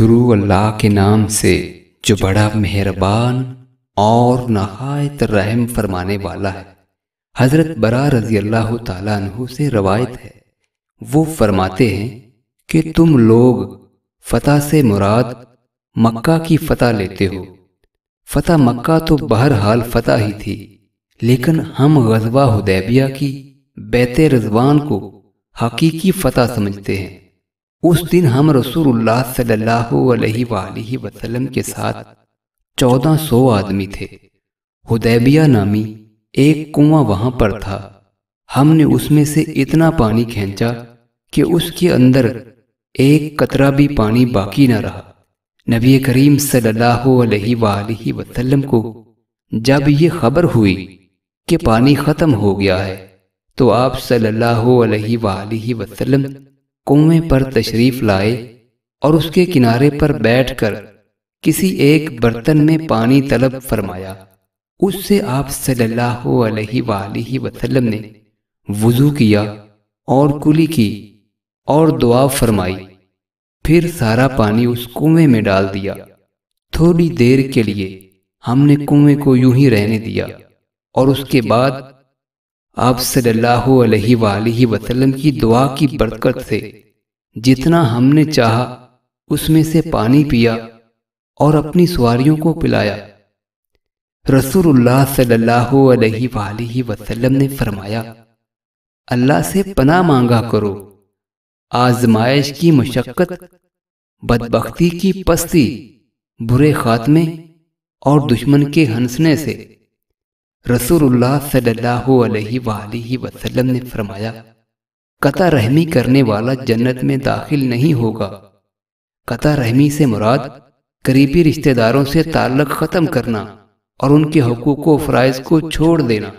شروع اللہ کے نام سے جو بڑا مہربان اور نہایت رحم فرمانے والا ہے۔ حضرت برا رضی اللہ تعالیٰ عنہ سے روایت ہے، وہ فرماتے ہیں کہ تم لوگ فتح سے مراد مکہ کی فتح لیتے ہو۔ فتح مکہ تو بہرحال فتح ہی تھی، لیکن ہم غزوہ حدیبیہ کی بیت رضوان کو حقیقی فتح سمجھتے ہیں۔ اس دن ہم رسول اللہ صلی اللہ علیہ وآلہ وسلم کے ساتھ 1400 آدمی تھے۔ حدیبیہ نامی ایک کنواں وہاں پر تھا۔ ہم نے اس میں سے اتنا پانی کھینچا کہ اس کے اندر ایک قطرہ بھی پانی باقی نہ رہا۔ نبی کریم صلی اللہ علیہ وآلہ وسلم کو جب یہ خبر ہوئی کہ پانی ختم ہو گیا ہے تو آپ صلی اللہ علیہ وآلہ وسلم کنویں پر تشریف لائے اور اس کے کنارے پر بیٹھ کر کسی ایک برتن میں پانی طلب فرمایا۔ اس سے آپ صلی اللہ علیہ وآلہ وسلم نے وضو کیا اور کلی کی اور دعا فرمائی، پھر سارا پانی اس کنویں میں ڈال دیا۔ تھوڑی دیر کے لیے ہم نے کنویں کو یوں ہی رہنے دیا اور اس کے بعد آپ صلی اللہ علیہ وآلہ وسلم کی دعا کی برکت سے جتنا ہم نے چاہا اس میں سے پانی پیا اور اپنی سواریوں کو پلایا۔ رسول اللہ صلی اللہ علیہ وآلہ وسلم نے فرمایا، اللہ سے پناہ مانگا کرو آزمائش کی مشقت، بدبختی کی پستی، برے خاتمے اور دشمن کے ہنسنے سے۔ رسول اللہ صلی اللہ علیہ وآلہ وسلم نے فرمایا، قطع رحمی کرنے والا جنت میں داخل نہیں ہوگا۔ قطع رحمی سے مراد قریبی رشتہ داروں سے تعلق ختم کرنا اور ان کے حقوق و فرائض کو چھوڑ دینا۔